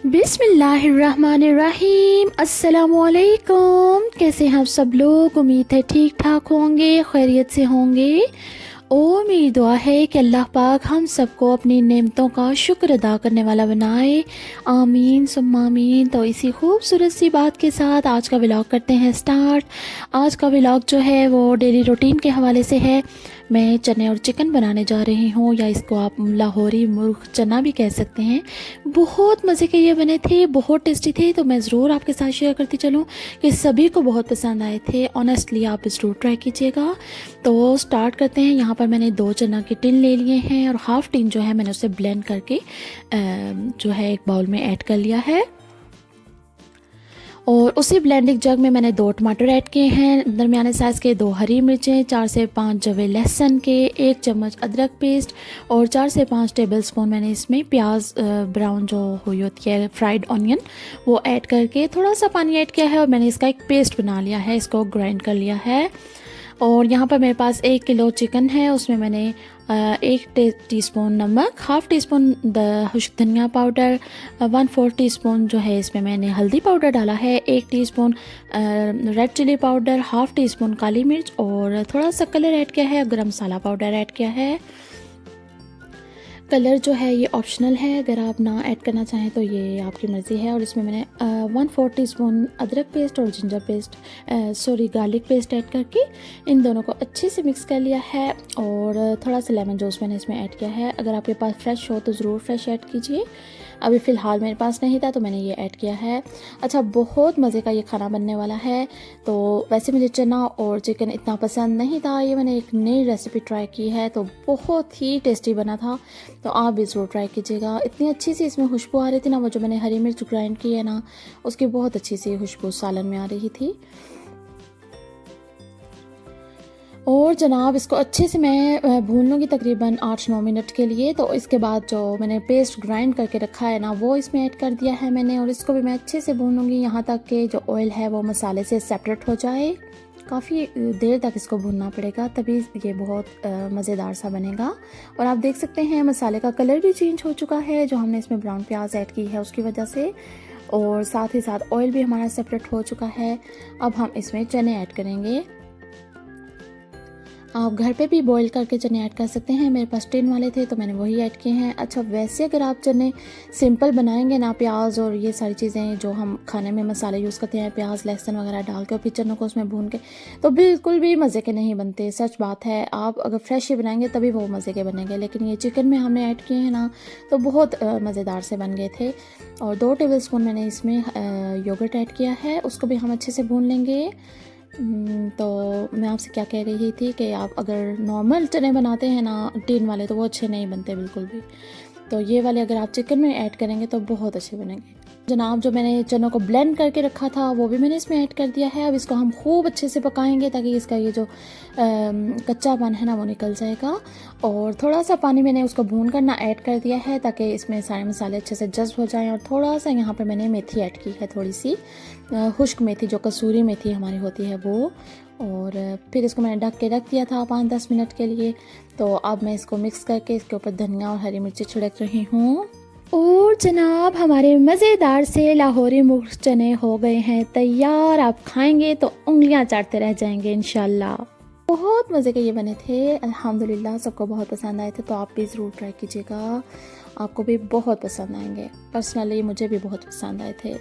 बिस्मिल्लाहिर्रहमानिर्रहीम। अस्सलामुअलैकुम। कैसे हैं आप सब लोग? उम्मीद है ठीक ठाक होंगे, खैरियत से होंगे। और मेरी दुआ है कि अल्लाह पाक हम सबको अपनी नेमतों का शुक्र अदा करने वाला बनाए। आमीन सुम्मा आमीन। तो इसी खूबसूरत सी बात के साथ आज का व्लॉग करते हैं स्टार्ट। आज का व्लॉग जो है वो डेली रूटीन के हवाले से है। मैं चने और चिकन बनाने जा रही हूँ, या इसको आप लाहौरी मुर्ग चना भी कह सकते हैं। बहुत मज़े के ये बने थे, बहुत टेस्टी थे। तो मैं ज़रूर आपके साथ शेयर करती चलूँ कि सभी को बहुत पसंद आए थे। ऑनेस्टली आप ज़रूर ट्राई कीजिएगा। तो स्टार्ट करते हैं। यहाँ पर मैंने 2 चना के टिन ले लिए हैं और हाफ़ टिन जो है मैंने उसे ब्लेंड करके जो है एक बाउल में ऐड कर लिया है। और उसी ब्लेंडिंग जग में मैंने 2 टमाटर ऐड किए हैं, दरमियाने साइज़ के 2 हरी मिर्चें, 4 से 5 जवे लहसुन के, 1 चम्मच अदरक पेस्ट और 4 से 5 टेबलस्पून मैंने इसमें प्याज ब्राउन जो हुई होती है फ्राइड ऑनियन वो ऐड करके थोड़ा सा पानी ऐड किया है और मैंने इसका एक पेस्ट बना लिया है, इसको ग्राइंड कर लिया है। और यहाँ पर मेरे पास 1 किलो चिकन है, उसमें मैंने 1 टीस्पून नमक, हाफ़ टी स्पून खुश्क धनिया पाउडर, 1/4 टीस्पून जो है इसमें मैंने हल्दी पाउडर डाला है, 1 teaspoon red chilli powder, half teaspoon काली मिर्च और थोड़ा सा कलर ऐड किया है, गरम मसाला पाउडर ऐड किया है। कलर जो है ये ऑप्शनल है, अगर आप ना ऐड करना चाहें तो ये आपकी मर्ज़ी है। और इसमें मैंने 1/4 टीस्पून अदरक पेस्ट और ginger paste garlic paste add करके इन दोनों को अच्छे से मिक्स कर लिया है। और थोड़ा सा लेमन जूस मैंने इसमें ऐड किया है। अगर आपके पास फ्रेश हो तो ज़रूर फ्रेश ऐड कीजिए। अभी फ़िलहाल मेरे पास नहीं था तो मैंने ये ऐड किया है। अच्छा, बहुत मज़े का ये खाना बनने वाला है। तो वैसे मुझे चना और चिकन इतना पसंद नहीं था, ये मैंने एक नई रेसिपी ट्राई की है तो बहुत ही टेस्टी बना था। तो आप भी ज़रूर ट्राई कीजिएगा। इतनी अच्छी सी इसमें खुशबू आ रही थी ना, वो जो मैंने हरी मिर्च ग्राइंड की है ना, उसकी बहुत अच्छी सी खुशबू सालन में आ रही थी। और जनाब इसको अच्छे से मैं भून लूँगी तकरीबन 8-9 मिनट के लिए। तो इसके बाद जो मैंने पेस्ट ग्राइंड करके रखा है ना वो इसमें ऐड कर दिया है मैंने, और इसको भी मैं अच्छे से भून लूँगी यहाँ तक कि जो ऑयल है वो मसाले से सेपरेट हो जाए। काफ़ी देर तक इसको भूनना पड़ेगा, तभी ये बहुत मज़ेदार सा बनेगा। और आप देख सकते हैं मसाले का कलर भी चेंज हो चुका है, जो हमने इसमें ब्राउन प्याज ऐड की है उसकी वजह से। और साथ ही साथ ऑयल भी हमारा सेपरेट हो चुका है। अब हम इसमें चने ऐड करेंगे। आप घर पे भी बॉईल करके चने ऐड कर सकते हैं, मेरे पास टिन वाले थे तो मैंने वही ऐड किए हैं। अच्छा, वैसे अगर आप चने सिंपल बनाएंगे ना, प्याज और ये सारी चीज़ें जो हम खाने में मसाले यूज़ करते हैं, प्याज लहसुन वगैरह डाल के और फिर चनों को उसमें भून के, तो बिल्कुल भी मज़े के नहीं बनते। सच बात है, आप अगर फ्रेश ही बनाएंगे तभी वो मज़े के बनेंगे। लेकिन ये चिकन में हमने ऐड किए हैं ना तो बहुत मज़ेदार से बन गए थे। और 2 टेबल स्पून मैंने इसमें योगर्ट ऐड किया है, उसको भी हम अच्छे से भून लेंगे। तो मैं आपसे क्या कह रही थी कि आप अगर नॉर्मल चने बनाते हैं ना टिन वाले तो वो अच्छे नहीं बनते बिल्कुल भी। तो ये वाले अगर आप चिकन में ऐड करेंगे तो बहुत अच्छे बनेंगे। जनाब जो मैंने चनों को ब्लेंड करके रखा था वो भी मैंने इसमें ऐड कर दिया है। अब इसको हम खूब अच्छे से पकाएंगे ताकि इसका ये जो कच्चापन है ना वो निकल जाएगा। और थोड़ा सा पानी मैंने उसको भून कर ना ऐड कर दिया है ताकि इसमें सारे मसाले अच्छे से जज्ब हो जाएं। और थोड़ा सा यहाँ पर मैंने मेथी ऐड की है, थोड़ी सी खुश्क मेथी, जो कसूरी मेथी हमारी होती है वो। और फिर इसको मैंने ढक के रख दिया था 5-10 मिनट के लिए। तो अब मैं इसको मिक्स करके इसके ऊपर धनिया और हरी मिर्ची छिड़क रही हूँ। और जनाब हमारे मज़ेदार से लाहौरी मुर्ग चने हो गए हैं तैयार। आप खाएंगे तो उंगलियां चाटते रह जाएंगे इंशाल्लाह। बहुत मज़े के ये बने थे अल्हम्दुलिल्लाह, सबको बहुत पसंद आए थे। तो आप भी ज़रूर ट्राई कीजिएगा, आपको भी बहुत पसंद आएंगे। पर्सनली मुझे भी बहुत पसंद आए थे।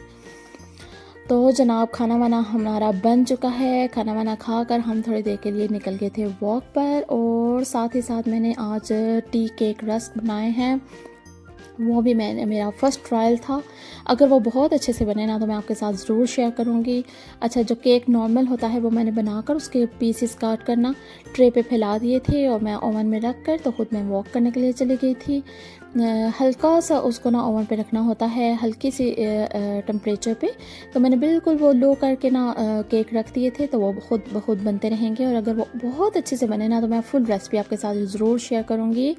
तो जनाब खाना वाना हमारा बन चुका है। खाना वाना खाकर हम थोड़ी देर के लिए निकल गए थे वॉक पर। और साथ ही साथ मैंने आज टी केक रस्क बनाए हैं, वो भी मेरा फ़र्स्ट ट्रायल था। अगर वो बहुत अच्छे से बने ना तो मैं आपके साथ ज़रूर शेयर करूँगी। अच्छा, जो केक नॉर्मल होता है वो मैंने बनाकर उसके पीसेस काट कर ना ट्रे पे फैला दिए थे और मैं ओवन में रख कर तो ख़ुद मैं वॉक करने के लिए चली गई थी। हल्का सा उसको ना ओवन पे रखना होता है, हल्की सी टेम्परेचर पे। तो मैंने बिल्कुल वो लो करके ना केक रख दिए थे, तो वो खुद ब खुद बनते रहेंगे। और अगर वो बहुत अच्छे से बने ना तो मैं फुल रेसिपी आपके साथ ज़रूर शेयर करूँगी।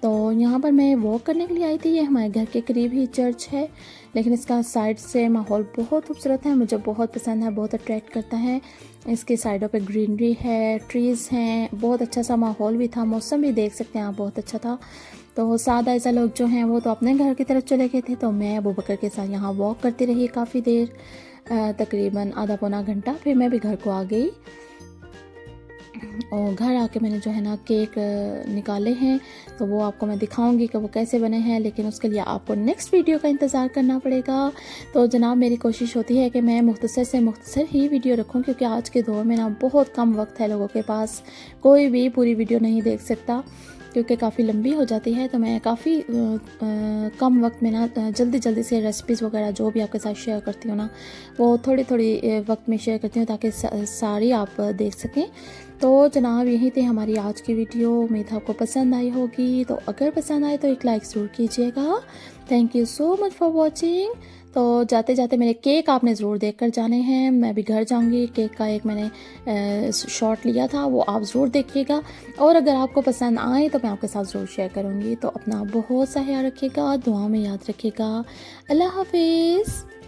तो यहाँ पर मैं वॉक करने के लिए आई थी। ये हमारे घर के करीब ही चर्च है, लेकिन इसका साइड से माहौल बहुत खूबसूरत है, मुझे बहुत पसंद है, बहुत अट्रैक्ट करता है। इसके साइडों पे ग्रीनरी है, ट्रीज़ हैं, बहुत अच्छा सा माहौल भी था, मौसम भी देख सकते हैं आप बहुत अच्छा था। तो सादा ऐसा लोग जो हैं वो तो अपने घर की तरफ चले गए थे, तो मैं अबू बकर के साथ यहाँ वॉक करती रही काफ़ी देर, तकरीबन आधा पौना घंटा। फिर मैं भी घर को आ गई और घर आके मैंने जो है ना केक निकाले हैं, तो वो आपको मैं दिखाऊंगी कि वो कैसे बने हैं, लेकिन उसके लिए आपको नेक्स्ट वीडियो का इंतज़ार करना पड़ेगा। तो जनाब मेरी कोशिश होती है कि मैं मुख्तसर से मुख्तसर ही वीडियो रखूं, क्योंकि आज के दौर में ना बहुत कम वक्त है लोगों के पास, कोई भी पूरी वीडियो नहीं देख सकता क्योंकि काफ़ी लंबी हो जाती है। तो मैं काफ़ी कम वक्त में ना जल्दी जल्दी से रेसिपीज़ वगैरह जो भी आपके साथ शेयर करती हूँ ना, वो थोड़ी थोड़ी वक्त में शेयर करती हूँ ताकि सारी आप देख सकें। तो जनाब यही थी हमारी आज की वीडियो, उम्मीद है आपको पसंद आई होगी। तो अगर पसंद आए तो एक लाइक ज़रूर कीजिएगा। Thank you so much for watching. तो जाते जाते मेरे केक आपने ज़रूर देख कर जाने हैं, मैं भी घर जाऊंगी। केक का एक मैंने शॉट लिया था, वो आप ज़रूर देखिएगा, और अगर आपको पसंद आए तो मैं आपके साथ ज़रूर शेयर करूंगी। तो अपना बहुत सा ख्याल रखिएगा, दुआ में याद रखिएगा। अल्लाह हाफिज़।